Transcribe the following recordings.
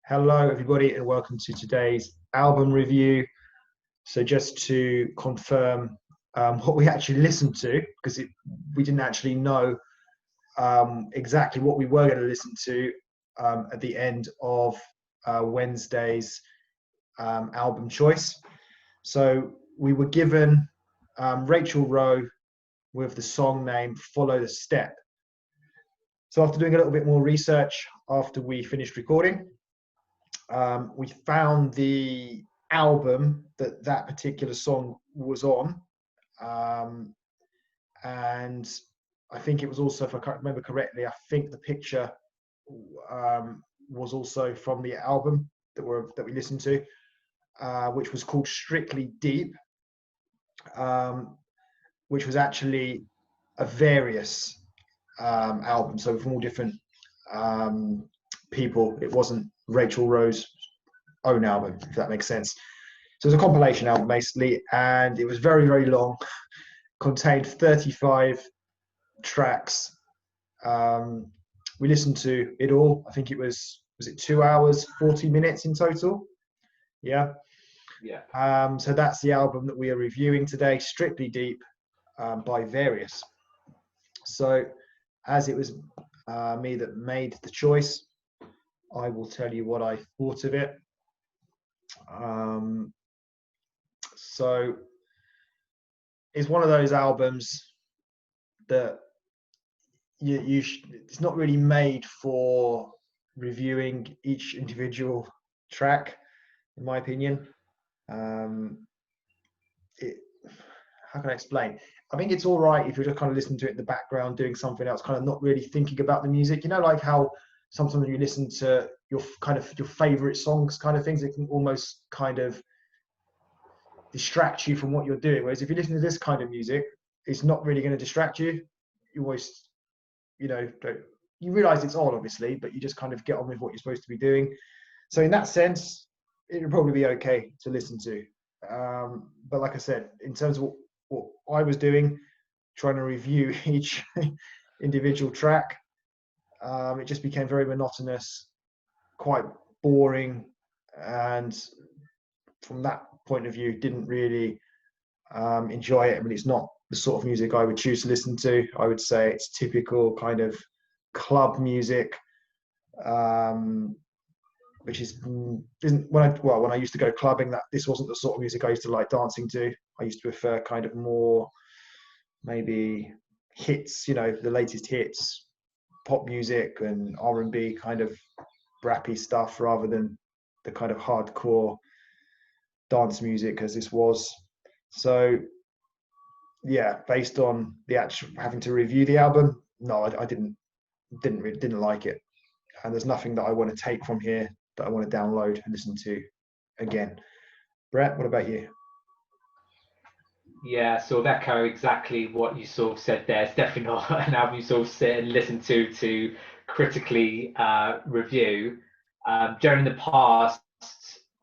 Hello, everybody, and welcome to today's album review. So, just to confirm what we actually listened to, because we didn't actually know exactly what we were going to listen to at the end of Wednesday's album choice. So, we were given Rachel Rowe with the song name Follow the Step. So, after doing a little bit more research after we finished recording, we found the album that particular song was on, and I think it was also, if I can't remember correctly, I think the picture was also from the album that we listened to, which was called Strictly Deep, which was actually a various album, so from all different people. It wasn't Rachel Rowe's own album, if that makes sense. So it was a compilation album basically, and it was very, very long, contained 35 tracks. We listened to it all. I think it was it 2 hours 40 minutes in total? Yeah. So that's the album that we are reviewing today, Strictly Deep, by Various. So as it was me that made the choice, I will tell you what I thought of it. So it's one of those albums that it's not really made for reviewing each individual track, in my opinion. How can I explain? I think it's all right if you're just kind of listening to it in the background, doing something else, kind of not really thinking about the music. You know, like how sometimes when you listen to your favorite songs, kind of things, it can almost kind of distract you from what you're doing. Whereas if you listen to this kind of music, it's not really going to distract you. You always, you realize it's on, obviously, but you just kind of get on with what you're supposed to be doing. So in that sense, it would probably be okay to listen to. But like I said, in terms of what I was doing, trying to review each individual track, it just became very monotonous, quite boring, and from that point of view, didn't really enjoy it. I mean, it's not the sort of music I would choose to listen to. I would say it's typical kind of club music, which isn't when I used to go clubbing, that this wasn't the sort of music I used to like dancing to. I used to prefer kind of more maybe hits, the latest hits, pop music and R&B kind of rappy stuff, rather than the kind of hardcore dance music as this was. So yeah, based on the actual having to review the album, no, I didn't like it, and there's nothing that I want to take from here that I want to download and listen to again. Brett, what about you? Yeah, sort of echo exactly what you sort of said there. It's definitely not an album you sort of sit and listen to critically review. During the past,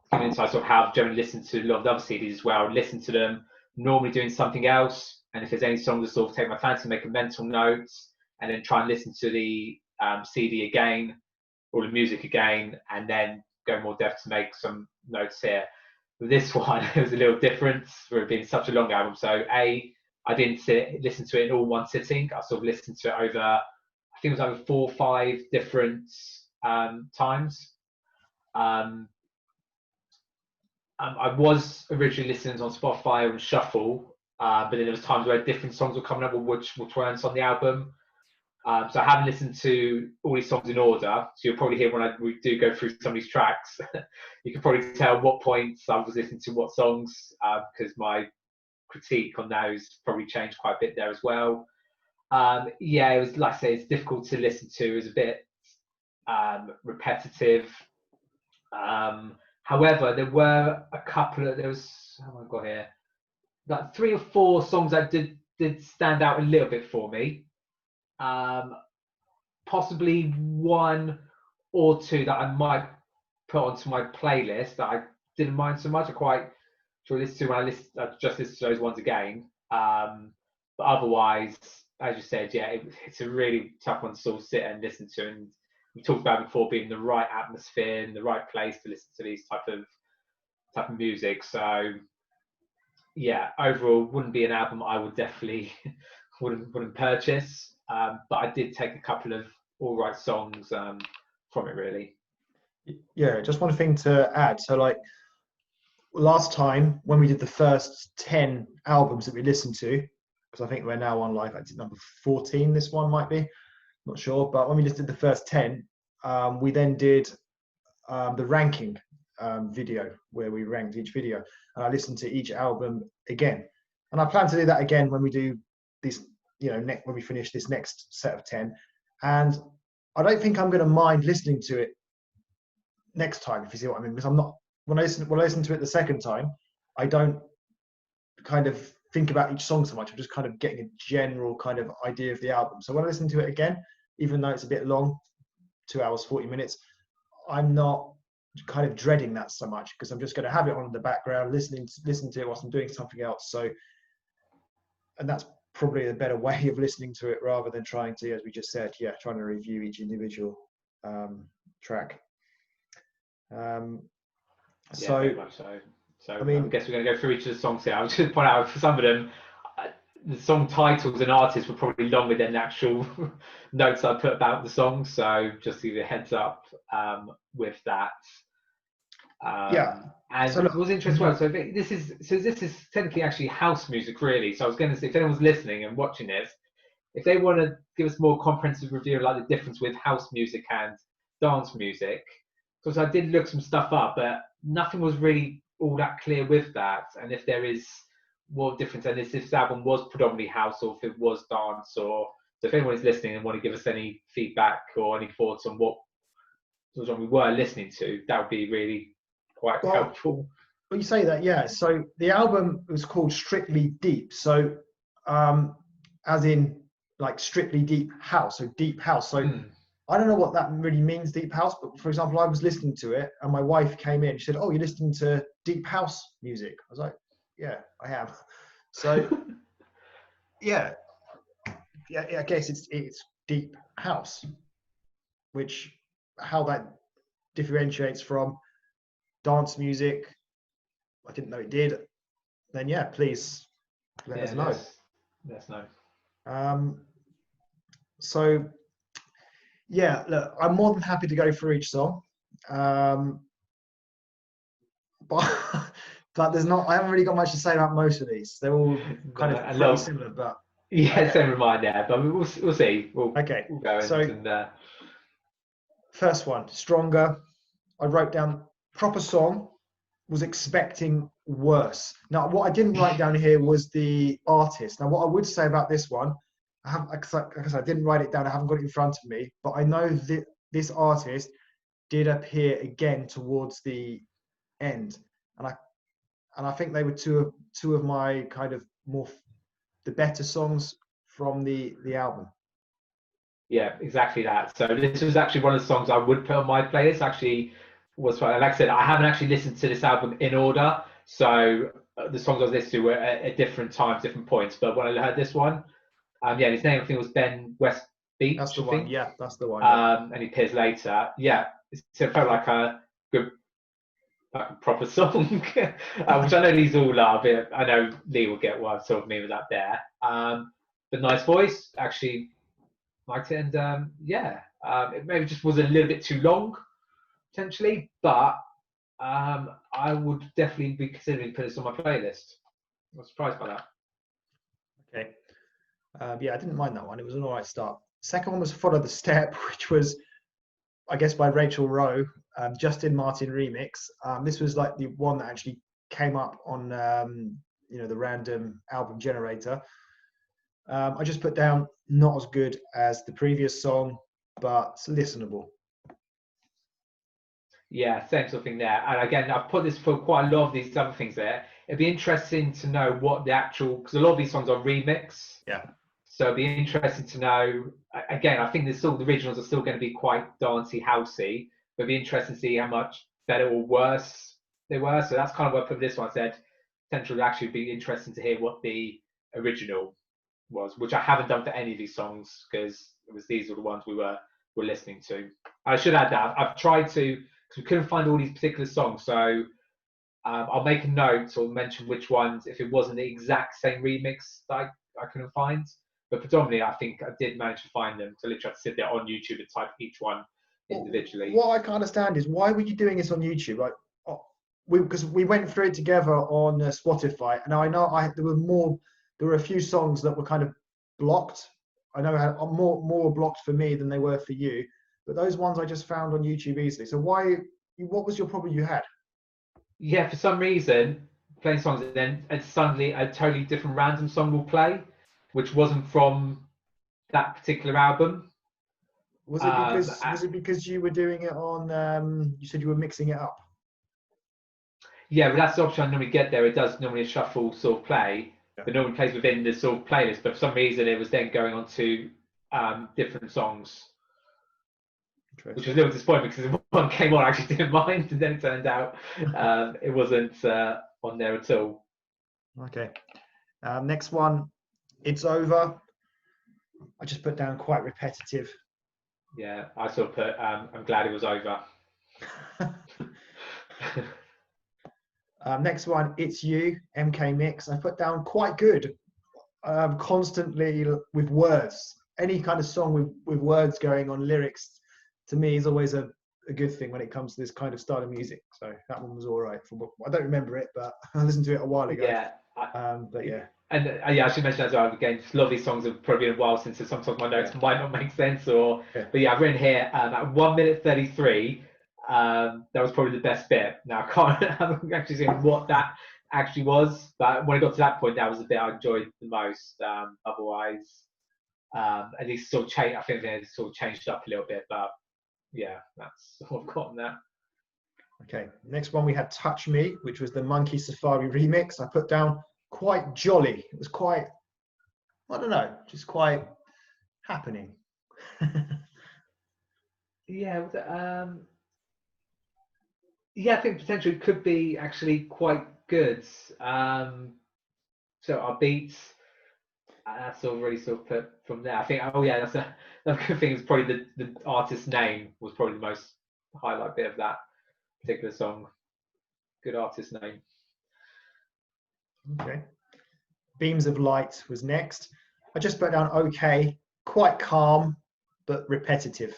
giving insight sort of how I've generally listened to a lot of the other CDs as well, listen to them normally doing something else. And if there's any songs that sort of take my fancy, make a mental notes, and then try and listen to the CD again or the music again, and then go more depth to make some notes here. With this one, it was a little different for it being such a long album. So I didn't listen to it in all one sitting. I sort of listened to it over, I think it was over 4 or 5 different times. I was originally listening on Spotify and Shuffle, but then there was times where different songs were coming up with which weren't on the album. So I haven't listened to all these songs in order. So you'll probably hear when we do go through some of these tracks, you can probably tell what points I was listening to what songs, because my critique on those probably changed quite a bit there as well. Yeah, it was, like I say, it's difficult to listen to. It was a bit repetitive. However, there were a couple of, how have I got here? Like 3 or 4 songs that did stand out a little bit for me. Possibly 1 or 2 that I might put onto my playlist that I didn't mind so much. I quite enjoy listening to when I just listen to those ones again. But otherwise, as you said, yeah, it's a really tough one to sort of sit and listen to and we talked about before, being the right atmosphere and the right place to listen to these type of music. So yeah, overall, wouldn't be an album I would definitely wouldn't purchase. But I did take a couple of all right songs from it, really. Yeah, just one thing to add. So like last time when we did the first 10 albums that we listened to, because I think we're now on like number 14, this one might be, not sure, but when we just did the first 10, we then did the ranking video where we ranked each video, and I listened to each album again, and I plan to do that again when we do this, when we finish this next set of 10. And I don't think I'm going to mind listening to it next time, if you see what I mean, because I'm not, when I listen to it the second time, I don't kind of think about each song so much. I'm just kind of getting a general kind of idea of the album. So when I listen to it again, even though it's a bit long, 2 hours 40 minutes, I'm not kind of dreading that so much, because I'm just going to have it on in the background, listen to it whilst I'm doing something else. So, and that's probably a better way of listening to it, rather than trying to, as we just said, trying to review each individual track. So, very much so. So I mean, I guess we're going to go through each of the songs here. I was just point out, for some of them, the song titles and artists were probably longer than the actual notes I put about the song. So just to give you a heads up with that. And so look, it was interesting. Well, so this is technically actually house music, really. So I was going to say, if anyone's listening and watching this, if they want to give us more comprehensive review of like the difference with house music and dance music, because I did look some stuff up, but nothing was really all that clear with that. And if there is more difference, and if this album was predominantly house or if it was dance, or so if anyone is listening and want to give us any feedback or any thoughts on what song we were listening to, that would be really quite helpful. Well, you say that, yeah. So the album was called Strictly Deep. So as in like Strictly Deep House, so deep house. So I don't know what that really means, deep house, but for example, I was listening to it and my wife came in, she said, "Oh, you're listening to deep house music?" I was like, "Yeah, I am." So yeah, I guess it's deep house, which, how that differentiates from dance music, I didn't know it did. Then yeah, please let us know. Let us know. So yeah, look, I'm more than happy to go through each song, but there's not. I haven't really got much to say about most of these. They're all kind of pretty similar, but same with mine there. But we'll see. We'll go so and first one, Stronger. I wrote down proper song. Was expecting worse. Now, what I didn't write down here was the artist. Now, what I would say about this one, like I said, I didn't write it down. I haven't got it in front of me, but I know that this artist did appear again towards the end, and I think they were two of my kind of the better songs from the album. Yeah, exactly that. So this was actually one of the songs I would put on my playlist. Actually, was like I said, I haven't actually listened to this album in order. So the songs I was listening to were at different times, different points. But when I heard this one, his name I think was Ben West Beach. That's the one. Yeah, that's the one. And he appears later. Yeah, so it felt like a good, proper song, which I know these all are. But I know Lee will get what I'm sort of mean with that there. But nice voice, actually liked it, and it maybe just was a little bit too long, potentially, but I would definitely be considering putting this on my playlist. I was surprised by that. Okay. I didn't mind that one. It was an alright start. Second one was Follow the Step, which was, I guess, by Rachel Rowe, Justin Martin remix. This was like the one that actually came up on the random album generator. I just put down not as good as the previous song, but listenable. Yeah, same sort of thing there. And again, I've put this for quite a lot of these other things there. It'd be interesting to know what the actual, because a lot of these songs are remix. Yeah. So it'd be interesting to know. Again, I think the originals are still going to be quite dancey, housey. But it'd be interesting to see how much better or worse they were. So that's kind of what I put this one. I said potentially actually be interesting to hear what the original was, which I haven't done for any of these songs because these were the ones we were were listening to. I should add that I've tried to, because we couldn't find all these particular songs, so I'll make a note or mention which ones if it wasn't the exact same remix that I couldn't find. But predominantly, I think I did manage to find them. So I literally had to sit there on YouTube and type each one individually. What I can't understand is why were you doing this on YouTube? Like, because we went through it together on Spotify, and I know there were a few songs that were kind of blocked. I know how more blocked for me than they were for you, but those ones I just found on YouTube easily. So what was your problem you had? Yeah, for some reason, playing songs, and suddenly a totally different random song will play, which wasn't from that particular album. Was it because you were doing it on? You said you were mixing it up. Yeah, but that's the option I normally get there. It does normally a shuffle sort of play. Yeah. It normally plays within the sort of playlist, but for some reason it was then going on to different songs. Which was a little disappointing because one came on I actually didn't mind, and then it turned out it wasn't on there at all. Okay. Next one, It's Over. I just put down quite repetitive. Yeah, I sort of put I'm glad it was over. Next one, It's You, MK Mix. I put down quite good. Constantly with words. Any kind of song with words going on, lyrics, to me is always a good thing when it comes to this kind of style of music. So that one was all right. I don't remember it, but I listened to it a while ago. Yeah. But yeah. And yeah, I should mention as well, again, lovely songs have probably been a while since sometimes my notes might not make sense. But yeah, I've written here at 1 minute 33, that was probably the best bit. Now, I haven't actually seen what that actually was, but when I got to that point, that was the bit I enjoyed the most. Otherwise, at least sort of changed. I think they sort of changed up a little bit, but yeah, that's all I've got on that. Okay, next one we had Touch Me, which was the Monkey Safari remix. I put down quite jolly. It was quite, I don't know, just quite happening. Yeah, yeah, I think potentially it could be actually quite good. So our beats, that's already sort of put from there. I think, oh yeah, that's a good thing. Is probably the artist's name was probably the most highlight bit of that particular song. Good artist name. Okay. Beams of Light was next. I just put down okay, quite calm, but repetitive.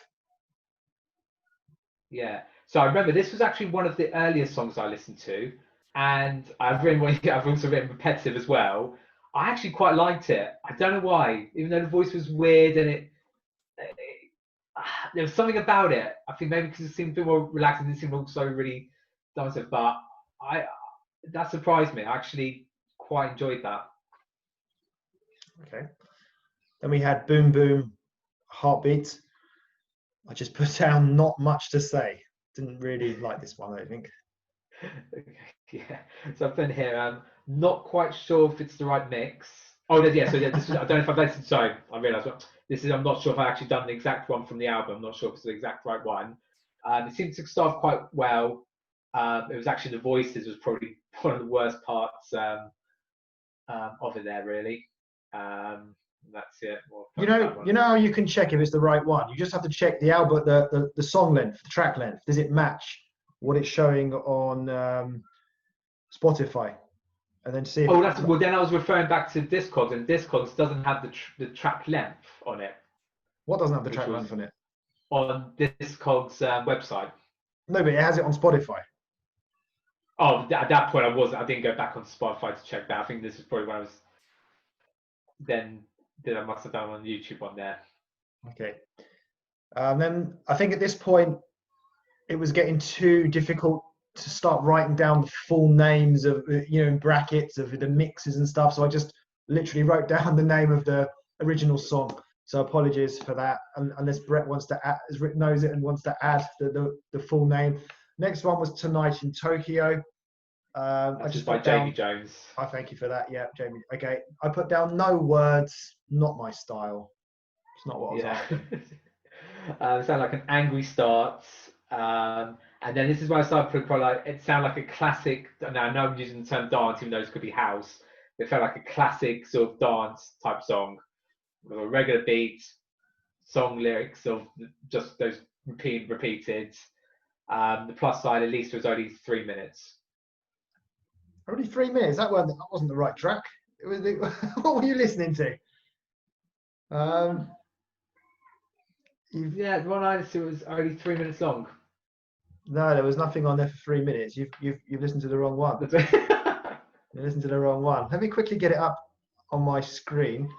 Yeah. So I remember this was actually one of the earliest songs I listened to, and I've also written repetitive as well. I actually quite liked it. I don't know why, even though the voice was weird and there was something about it. I think maybe because it seemed a bit more relaxed and it seemed also really dancing. But that surprised me. I actually quite enjoyed that. Okay. Then we had Boom Boom, Heartbeat. I just put down not much to say. Didn't really like this one, I think. Yeah. So I've put in here, not quite sure if it's the right mix. Oh, yeah. So yeah, this is, I don't know if I've listened. Sorry, I realised this is. I'm not sure if I actually done the exact one from the album. I'm not sure if it's the exact right one. It seemed to start quite well. It was actually the voices was probably one of the worst parts of it there, really. That's it. You know how you can check if it's the right one. You just have to check the album, the song length, the track length. Does it match what it's showing on Spotify? And then see. Well, then I was referring back to Discogs, and Discogs doesn't have the track length on it. What doesn't have the track length on it? On Discogs website. No, but it has it on Spotify. Oh, at that point I didn't go back on Spotify to check that. I think this is probably when I was. Then I must have done on YouTube on there. Okay. Then I think at this point it was getting too difficult to start writing down the full names of, in brackets of the mixes and stuff. So I just literally wrote down the name of the original song. So apologies for that, unless Brett knows it and wants to add the full name. Next one was Tonight in Tokyo. I just by Jamie Jones. I thank you for that. Yeah, Jamie. Okay, I put down no words, not my style. It's not what I was after. It sounded like an angry start. And then this is where I started putting probably like, it sounded like a classic. Now I know I'm using the term dance, even though it could be house. It felt like a classic sort of dance type song with a regular beat, song lyrics of just those repeated. The plus side, at least, was only 3 minutes. Only 3 minutes. That wasn't the right track. What were you listening to? Yeah, the one I listened to was only 3 minutes long. No, there was nothing on there for 3 minutes. You've listened to the wrong one. You listened to the wrong one. Let me quickly get it up on my screen.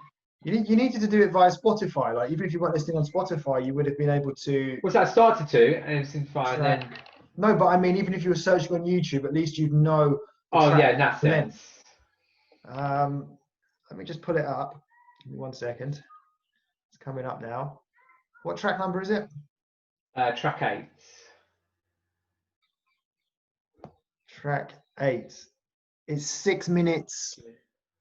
You needed to do it via Spotify. Like, even if you weren't listening on Spotify, you would have been able to. Was that started to, and it seemed fine. Then. No, but I mean, even if you were searching on YouTube, at least you'd know. Oh yeah, in that sense. Let me just pull it up. Give me 1 second. It's coming up now. What track number is it? Track 8. Track 8. It's 6 minutes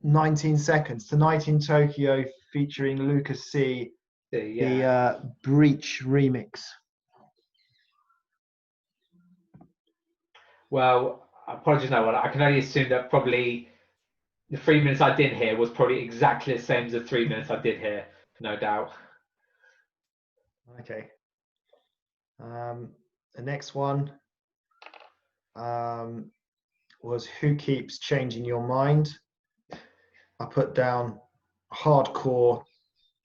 19 seconds. Tonight in Tokyo, featuring Lucas C. The Breach remix. Well, apologies, no one. I can only assume that probably the 3 minutes I did hear was probably exactly the same as the 3 minutes I did hear, no doubt. Okay. The next one was Who Keeps Changing Your Mind? I put down hardcore,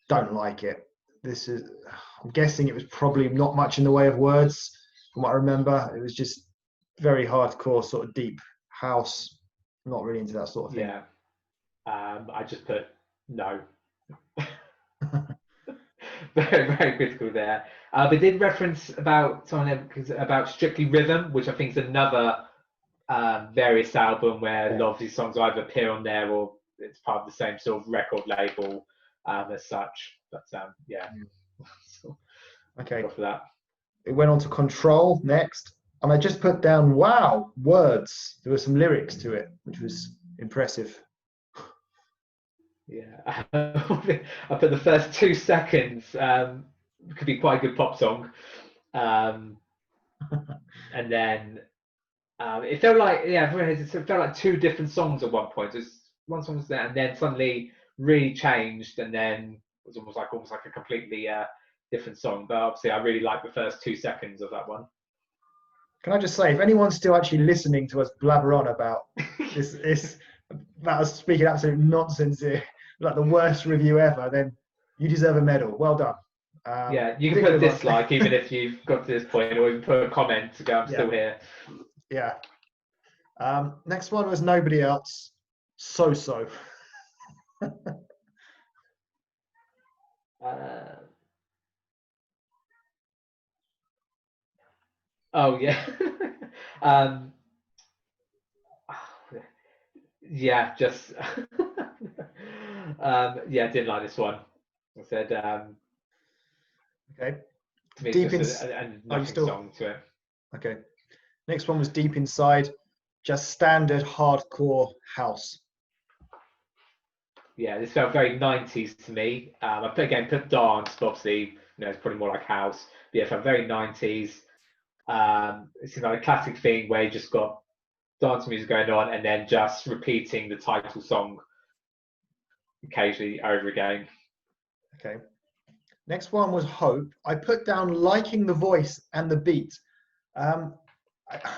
don't like it. I'm guessing it was probably not much in the way of words from what I remember. It was just very hardcore, sort of deep house. I'm not really into that sort of thing. Yeah. I just put no. Very, very critical there. They did reference about Strictly Rhythm, which I think is another various album where a lot of these songs either appear on there or it's part of the same sort of record label as such. But yeah. So, okay. For that. It went on to Control next, and I just put down wow words. There were some lyrics to it, which was impressive. Yeah, I put the first 2 seconds could be quite a good pop song, and then it felt like it felt like 2 different songs at one point. One song was there, and then suddenly really changed, and then it was almost like a completely different song. But obviously, I really liked the first 2 seconds of that one. Can I just say, if anyone's still actually listening to us blabber on about this about us speaking absolute nonsense here, like the worst review ever, then you deserve a medal. Well done. Yeah, you can put a dislike even if you've got to this point, or even put a comment to go, I'm still here. Yeah. Next one was Nobody Else. So. Oh yeah. Yeah, just yeah, didn't like this one. I said okay. Deep Inside. Nothing song to it. Okay. Next one was Deep Inside, just standard hardcore house. Yeah, this felt very 90s to me. I put dance, but obviously, it's probably more like house. But yeah, it felt very 90s. It's like a classic thing where you just got dance music going on and then just repeating the title song occasionally over again. Okay. Next one was Hope. I put down liking the voice and the beat.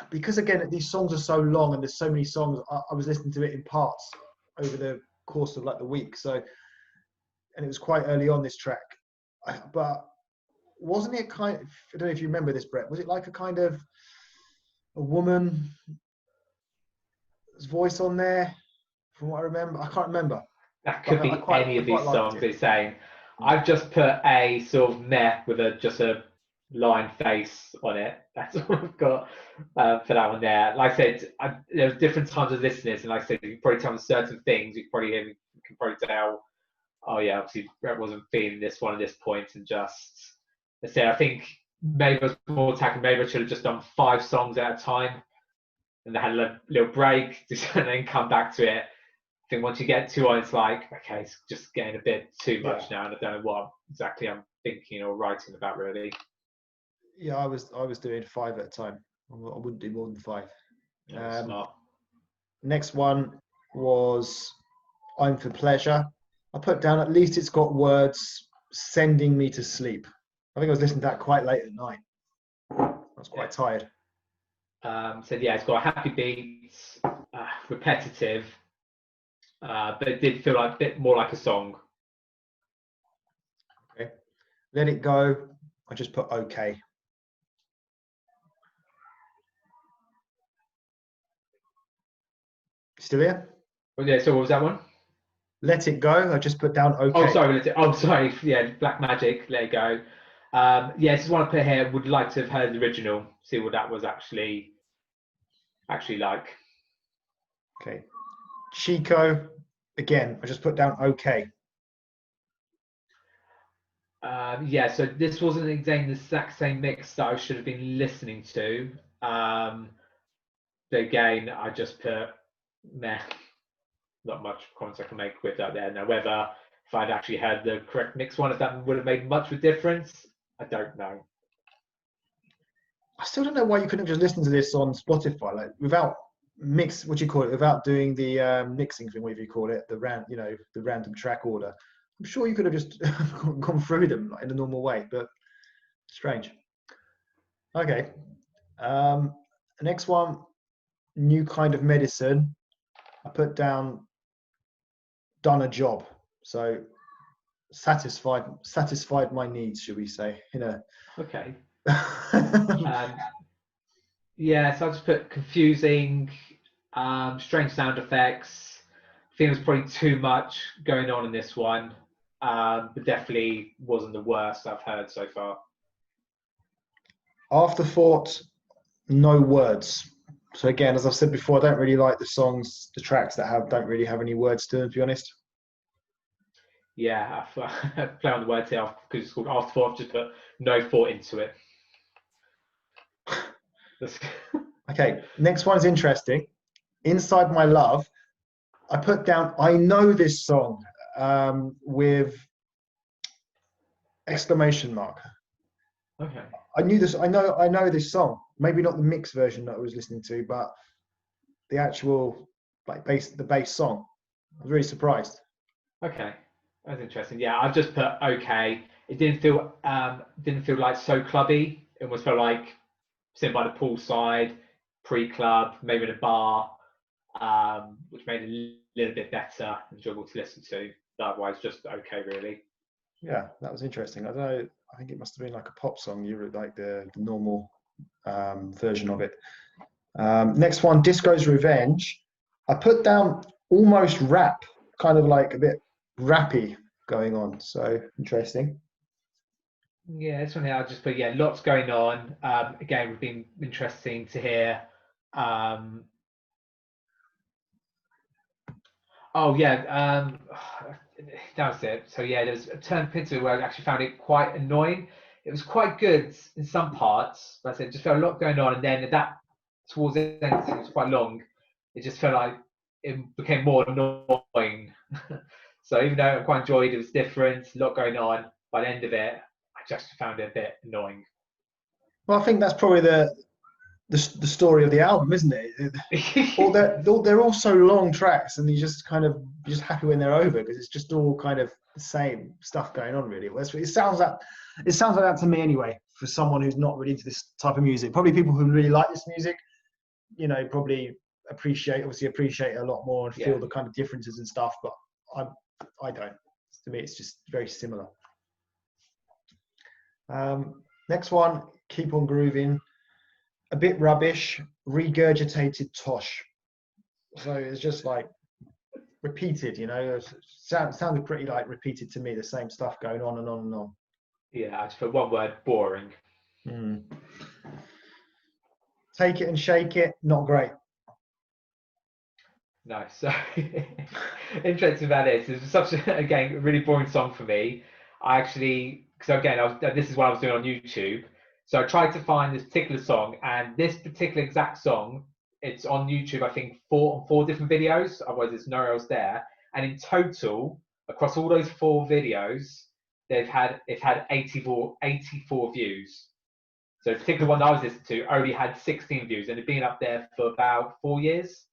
Because again, these songs are so long and there's so many songs, I was listening to it in parts over the course of like the week. So, and it was quite early on this track. But wasn't it I don't know if you remember this, Brett, was it like a kind of a woman's voice on there? From what I remember, I can't remember. That could be any of these songs they're saying. I've just put a sort of meh with just a line face on it. That's all I've got for that one there. Like I said, there was different times of listeners, and like I said, you can probably tell certain things. You can probably tell, oh yeah, obviously Brett wasn't feeling this one at this point, and just let's say I think maybe I was more attacking. Maybe I should have just done 5 songs at a time, and they had a little break, and then come back to it. I think once you get to it, it's like, okay, it's just getting a bit too much now, and I don't know what exactly I'm thinking or writing about really. Yeah, I was doing 5 at a time. I wouldn't do more than 5. Smart. Next one was I'm for Pleasure. I put down at least it's got words. Sending Me to Sleep. I think I was listening to that quite late at night. I was quite tired. So yeah, it's got a happy beats, repetitive, but it did feel like a bit more like a song. Okay. Let It Go. I just put okay. Still here? Oh, yeah, so what was that one? Let It Go. I just put down okay. Oh, sorry. Sorry. Yeah, Black Magic. Let It Go. Yeah, this is one I put here. Would like to have heard the original. See what that was actually like. Okay. Chico. Again, I just put down okay. Yeah, so this wasn't the exact same mix that I should have been listening to. But again, I just put meh. Not much comments I can make with that there. Now, whether if I'd actually had the correct mix one, if that would have made much of a difference, I don't know. I still don't know why you couldn't just listen to this on Spotify, like without mix. What do you call it? Without doing the mixing thing, whatever you call it, the random track order. I'm sure you could have just gone through them like, in a normal way, but strange. Okay. The next one, New Kind of Medicine. I put down done a job. So satisfied my needs, should we say? Okay. Yeah, so I just put confusing, strange sound effects. I think there's probably too much going on in this one, but definitely wasn't the worst I've heard so far. Afterthought, no words. So again, as I've said before, I don't really like the tracks that don't really have any words to them, to be honest. Yeah, I play on the words here because it's called Afterthought. I've just put no thought into it. Okay, next one's interesting. Inside My Love, I put down, I know this song with exclamation mark. Okay. I knew this. I know this song. Maybe not the mix version that I was listening to, but the actual the bass song. I was really surprised. Okay, that's interesting. Yeah, I've just put okay. It didn't feel like so clubby. It almost felt like sitting by the poolside, pre-club, maybe in a bar, which made it a little bit better, enjoyable to listen to. But otherwise, just okay, really. Yeah, that was interesting. I don't know. I think it must have been like a pop song. You were like the normal version of it. Next one, Disco's Revenge. I put down almost rap, kind of like a bit rappy going on. So interesting. Yeah, it's something I'll just put. Yeah, lots going on. Again, would be interesting to hear. Oh yeah, that was it. So yeah, there's a turn into where I actually found it quite annoying. It was quite good in some parts, but I said it just felt a lot going on, and then that towards the end, it was quite long. It just felt like it became more annoying. So even though I quite enjoyed it, was different, a lot going on. By the end of it, I just found it a bit annoying. Well, I think that's probably the story of the album, isn't it? They're all so long tracks, and you're just happy when they're over because it's just all kind of the same stuff going on. Really, it sounds like that to me anyway. For someone who's not really into this type of music, probably people who really like this music, probably appreciate it a lot more and feel the kind of differences and stuff. But I don't. To me, it's just very similar. Next one, Keep on Grooving. A bit rubbish, regurgitated tosh. So it's just like repeated, sounded pretty like repeated to me, the same stuff going on and on and on. Yeah, just for one word, boring. Take It and Shake It, not great. No, so interesting about this. It's such again a really boring song for me. This is what I was doing on YouTube. So I tried to find this particular song, and this particular exact song, it's on YouTube. I think four different videos. Otherwise, there's nowhere else there. And in total, across all those 4 videos, it's had 84 views. So the particular one that I was listening to only had 16 views, and it'd been up there for about 4 years.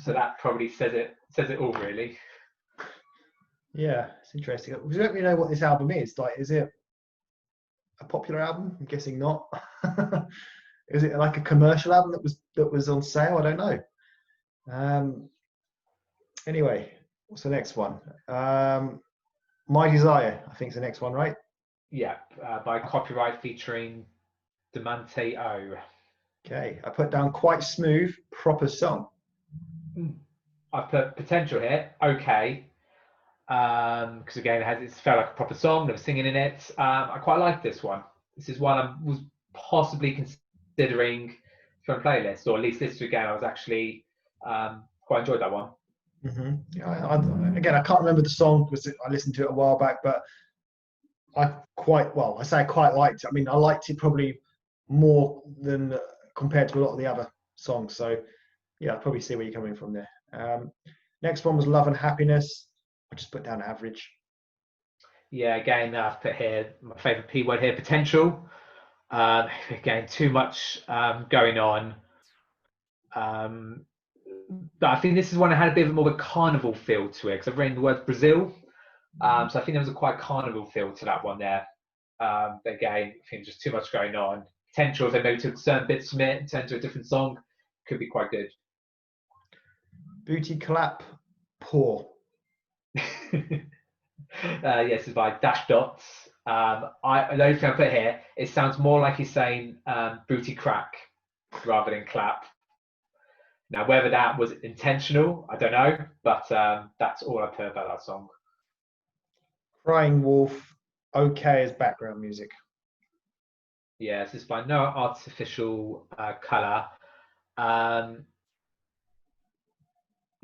So that probably says it all, really. Yeah, it's interesting. We don't really know what this album is. Like, is it a popular album? I'm guessing not. Is it like a commercial album that was on sale? I don't know. Um, anyway, what's the next one? My Desire, I think is the next one, right? Yeah, by Copyright featuring Demante O. Okay, I put down Quite Smooth, proper song. I put potential here. Okay, because again, it felt like a proper song. There was singing in it. I quite like this one. This is one I was possibly considering for a playlist, or at least this again. I was actually quite enjoyed that one. Mm-hmm. Yeah, again, I can't remember the song because I listened to it a while back, but I say I quite liked it. I mean, I liked it probably more than compared to a lot of the other songs. So yeah, I probably see where you're coming from there. Next one was Love and Happiness. I just put down average. Yeah, again, I've put here my favourite P word here, potential. Again, too much going on. But I think this is one that had a bit more of a carnival feel to it because I've read the word Brazil. So I think there was a quite carnival feel to that one there. But again, I think just too much going on. Potential if they maybe took certain bits from it and turned to a different song, could be quite good. Booty Clap, Poor. Yes, it's by Dash Dots. The only thing I put here, it sounds more like he's saying booty crack rather than clap. Now, whether that was intentional, I don't know, but that's all I put about that song. Crying Wolf, okay as background music. Yeah, this is by No Artificial Colour.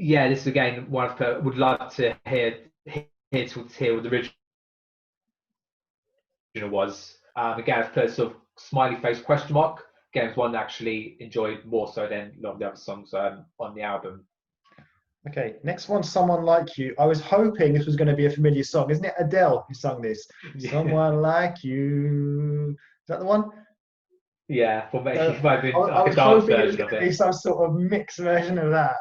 Yeah, this is again one I've put, would love to hear what the original was. Again, I've put sort of smiley face question mark. Again, it's one I actually enjoyed more so than a lot of the other songs on the album. Okay, next one, Someone Like You. I was hoping this was going to be a familiar song. Isn't it Adele who sung this? Yeah. Someone Like You. Is that the one? Yeah, for me, it might have been I like was a dance hoping it was version going of to be it. some sort of mixed version of that.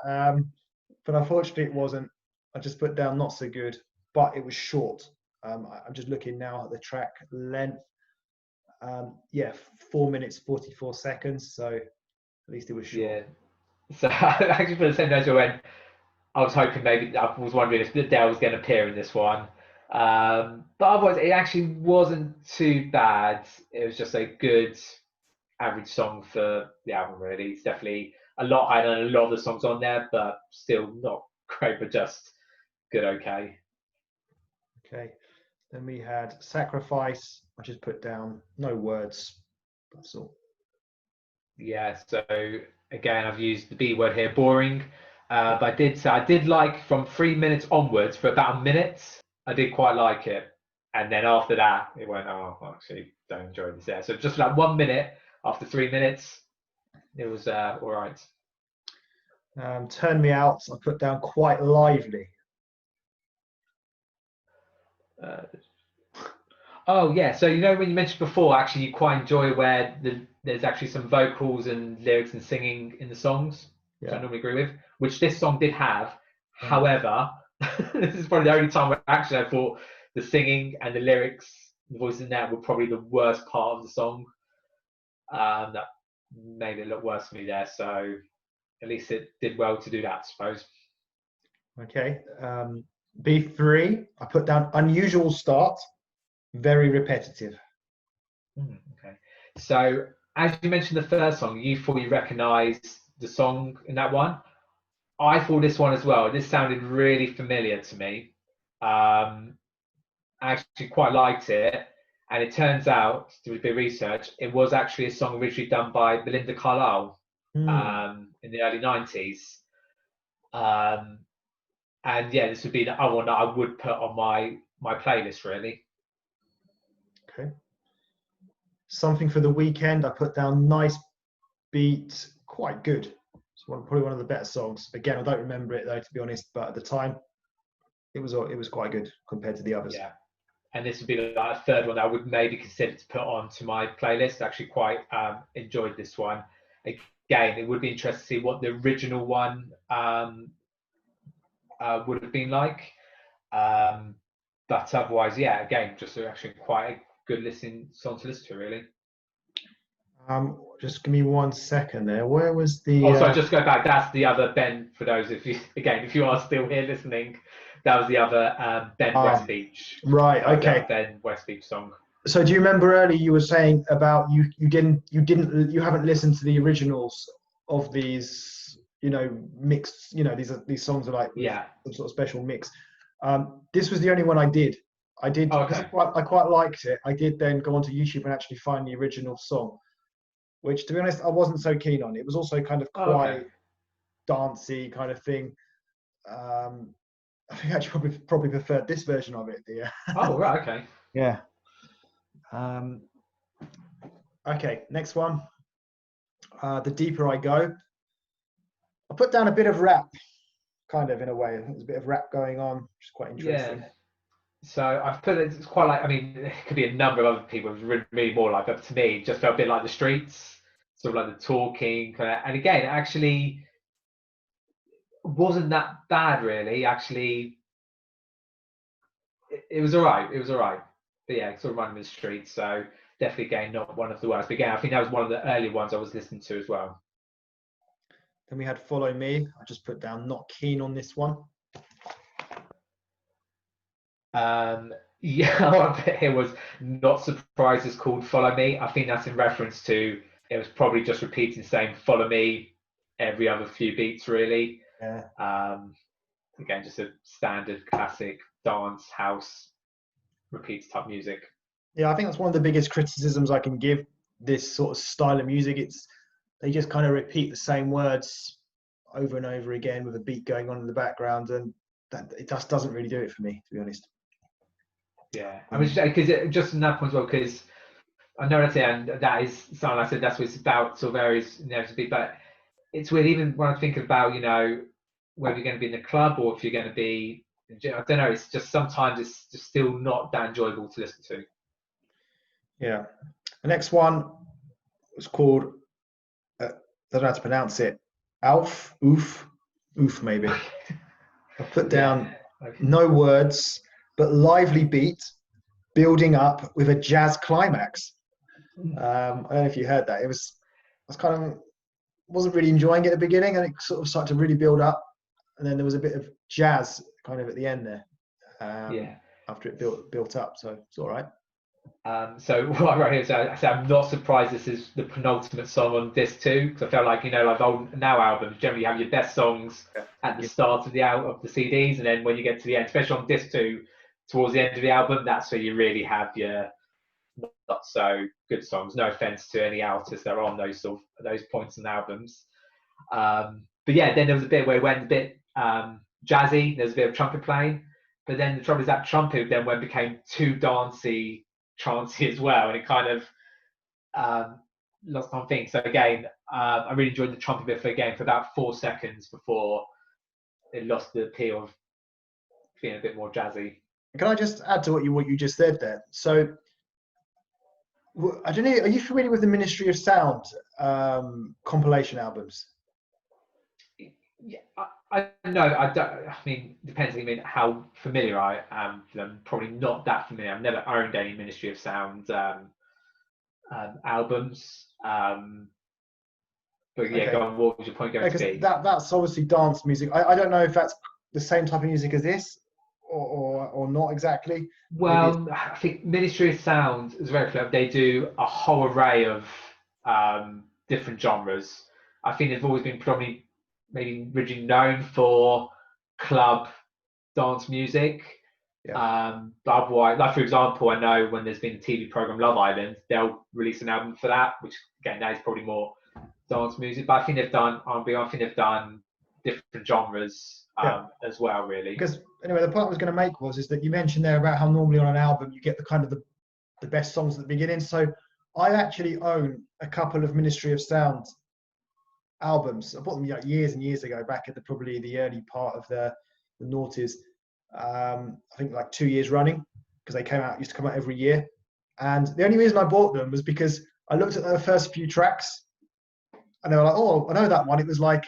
But unfortunately it wasn't. I just put down not so good, but it was short. I'm just looking now at the track length. Yeah, 4 minutes, 44 seconds. So at least it was short. Yeah. So I actually put the same note when I was hoping maybe I was wondering if Adele was going to appear in this one. But otherwise, it actually wasn't too bad. It was just a good average song for the album, really. It's definitely a lot higher than a lot of the songs on there, but still not great, but just good, okay. Okay. Then we had Sacrifice. I just put down no words. That's all. Yeah, so again, I've used the B word here, boring. But I did say I did like from 3 minutes onwards for about a minute. I did quite like it, and then after that, it went. Oh, I actually don't enjoy this there. So just like 1 minute after 3 minutes, it was all right. Turn Me Out. I put down Quite Lively. Uh, oh yeah, so you know when you mentioned before, actually you quite enjoy where there's actually some vocals and lyrics and singing in the songs, which I normally agree with, which this song did have. However, this is probably the only time where actually I thought the singing and the lyrics, the voices in that were probably the worst part of the song. That made it look worse for me there. So at least it did well to do that, I suppose. Okay. B3. I put down Unusual Start. Very repetitive. Okay. So as you mentioned the first song, you thought you recognised the song in that one. I thought this one as well. This sounded really familiar to me. I actually quite liked it. And it turns out, through a bit of research, it was actually a song originally done by Belinda Carlisle in the early 90s. And yeah, this would be the other one that I would put on my playlist, really. Okay. Something for the Weekend. I put down nice beat, quite good. It's probably one of the better songs. Again, I don't remember it though, to be honest. But at the time, it was quite good compared to the others. Yeah, and this would be like a third one that I would maybe consider to put onto my playlist. I actually quite enjoyed this one. Again, it would be interesting to see what the original one would have been like. But otherwise, yeah, again, just actually quite a good listening song to listen to, really. Just give me 1 second there. Where was the? Oh, sorry, just go back. That's the other Ben. For those, if you are still here listening, that was the other Ben Westbeach. Right. Okay. Ben Westbeach song. So do you remember earlier you were saying about you haven't listened to the originals of these, mixed, these songs are like some sort of special mix. This was the only one I did. Because I quite liked it. I did then go onto YouTube and actually find the original song, which, to be honest, I wasn't so keen on. It was also kind of quite dancey kind of thing. I think I actually probably preferred this version of it. Oh, right, okay. Yeah. Okay, next one. The Deeper I Go. I put down a bit of rap, kind of, in a way. There's a bit of rap going on, which is quite interesting. Yeah. So I've put it's quite like, I mean, it could be a number of other people, really more like, but to me, it just felt a bit like The Streets, sort of like the talking. And again, actually wasn't that bad, really. Actually, it was all right. It was all right. But yeah, it sort of reminded me of The Streets. So definitely, again, not one of the worst. But again, I think that was one of the early ones I was listening to as well. Then we had Follow Me. I just put down not keen on this one. Yeah, what I put here was Not Surprised it's called Follow Me. I think that's in reference to, it was probably just repeating saying follow me every other few beats, really. Yeah. Again, just a standard classic dance house repeats type music. Yeah, I think that's one of the biggest criticisms I can give this sort of style of music. They just kind of repeat the same words over and over again with a beat going on in the background, and it just doesn't really do it for me, to be honest. Yeah, I mean, because just in that point as well, because I know at the end that is something I said, that's what it's about, sort of areas, but it's weird, even when I think about, whether you're going to be in the club or if you're going to be, I don't know, it's just sometimes it's just still not that enjoyable to listen to. Yeah. The next one was called, I don't know how to pronounce it, Oof maybe. I put down no words, but lively beat, building up with a jazz climax. I don't know if you heard that. I wasn't really enjoying it at the beginning, and it sort of started to really build up, and then there was a bit of jazz kind of at the end there. After it built up, so it's all right. So what I wrote here is I said I'm not surprised this is the penultimate song on disc 2, because I felt like, like old now albums generally have your best songs at the start of the CDs, and then when you get to the end, especially on disc 2, towards the end of the album, that's where you really have your not so good songs. No offense to any artists that are on those points in albums, but yeah, then there was a bit where it went a bit jazzy. There's a bit of trumpet playing, but then the trouble is that trumpet then became too dancey, trancey as well, and it kind of lost my thing. So again, I really enjoyed the trumpet bit for about 4 seconds before it lost the appeal of being a bit more jazzy. Can I just add to what you just said there? So I don't know, are you familiar with the Ministry of Sound compilation albums? Yeah, I know. I don't. I mean, depends. I mean, how familiar I am with them. Probably not that familiar. I've never owned any Ministry of Sound albums. But yeah, go on. What was your point going to be? That's obviously dance music. I don't know if that's the same type of music as this, or not exactly. Well, I think Ministry of Sound is very clever. They do a whole array of different genres. I think they've always been probably maybe originally known for club dance music. Yeah. But otherwise, like for example, I know when there's been a TV program Love Island, they'll release an album for that, which again, that is probably more dance music. But I think they've done R&B. I think they've done different genres as well, really. Because anyway, the point I was going to make is that you mentioned there about how normally on an album you get the kind of the best songs at the beginning. So I actually own a couple of Ministry of Sound albums. I bought them years and years ago, back at probably the early part of the noughties. I think like 2 years running, because they used to come out every year. And the only reason I bought them was because I looked at the first few tracks, and they were like, "Oh, I know that one." It was like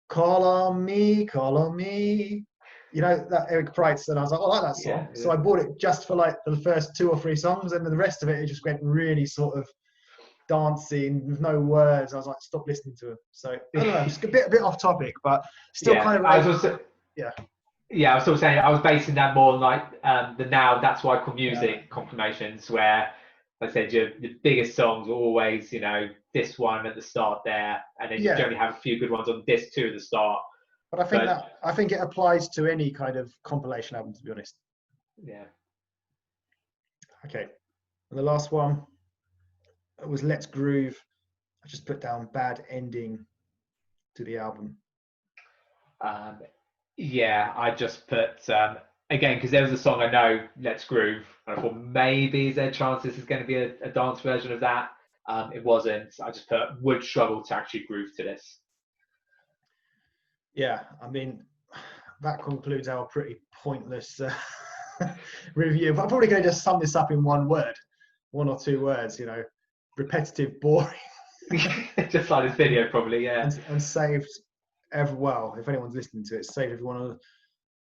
"Call on Me, Call on Me." you know, that Eric Price, and I was like, I like that song. Yeah, So I bought it just for like the first 2 or 3 songs, and then the rest of it just went really sort of dancing with no words. I was like, stop listening to him. So I don't know, just a bit off topic, but still yeah. kind of I related. was also, Yeah. yeah, I was sort of saying I was basing that more on like the Now That's Why I Call Music Yeah. confirmations, where like I said the biggest songs are always, you know, this one at the start there, and then you Yeah. generally have a few good ones on this two at the start. But I think it applies to any kind of compilation album, to be honest. Yeah. Okay. And the last one was Let's Groove. I just put down bad ending to the album. Yeah, I just put again because there was a song I know, Let's Groove, and I thought maybe is there a chance this is going to be a dance version of that. It wasn't. I just put would struggle to actually groove to this. Yeah, I mean, that concludes our pretty pointless review. But I'm probably going to just sum this up in 1 word, 1 or 2 words, you know, repetitive, boring. Just like this video, probably, yeah. And saved, well, if anyone's listening to it, saved everyone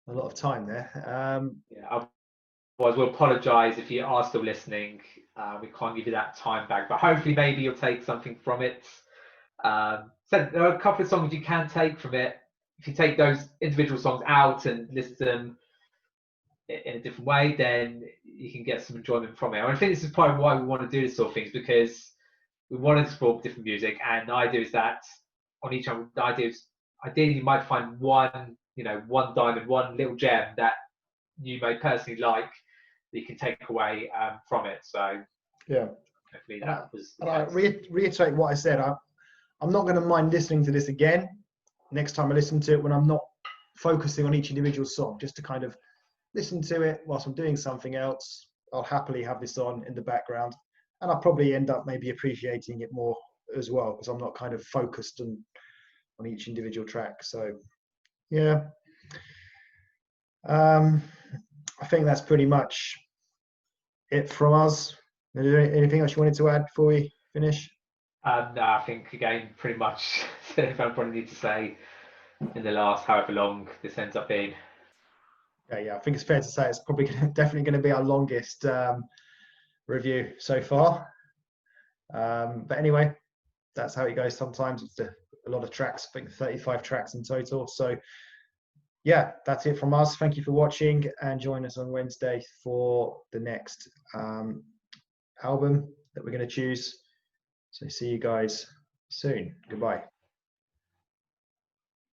a lot of time there. Yeah, otherwise we'll apologise if you are still listening. We can't give you that time back, but hopefully maybe you'll take something from it. So there are a couple of songs you can take from it. If you take those individual songs out and listen to them in a different way, then you can get some enjoyment from it. And I think this is probably why we want to do this sort of things, because we want to explore different music. And the idea is that on each album, the idea is ideally you might find one, you know, one diamond, one little gem that you may personally like that you can take away from it. So yeah. hopefully that was the and case. I reiterate what I said. I'm not going to mind listening to this again next time I listen to it when I'm not focusing on each individual song, just to kind of listen to it whilst I'm doing something else. I'll happily have this on in the background, and I'll probably end up maybe appreciating it more as well because I'm not kind of focused on each individual track. So yeah, I think that's pretty much it from us. Is there anything else you wanted to add before we finish? No, I think again, pretty much if I probably need to say in the last however long this ends up being. Yeah, I think it's fair to say it's probably definitely going to be our longest review so far. But anyway, that's how it goes. Sometimes it's a lot of tracks. I think 35 tracks in total. So yeah, that's it from us. Thank you for watching, and join us on Wednesday for the next album that we're going to choose. So see you guys soon. Goodbye.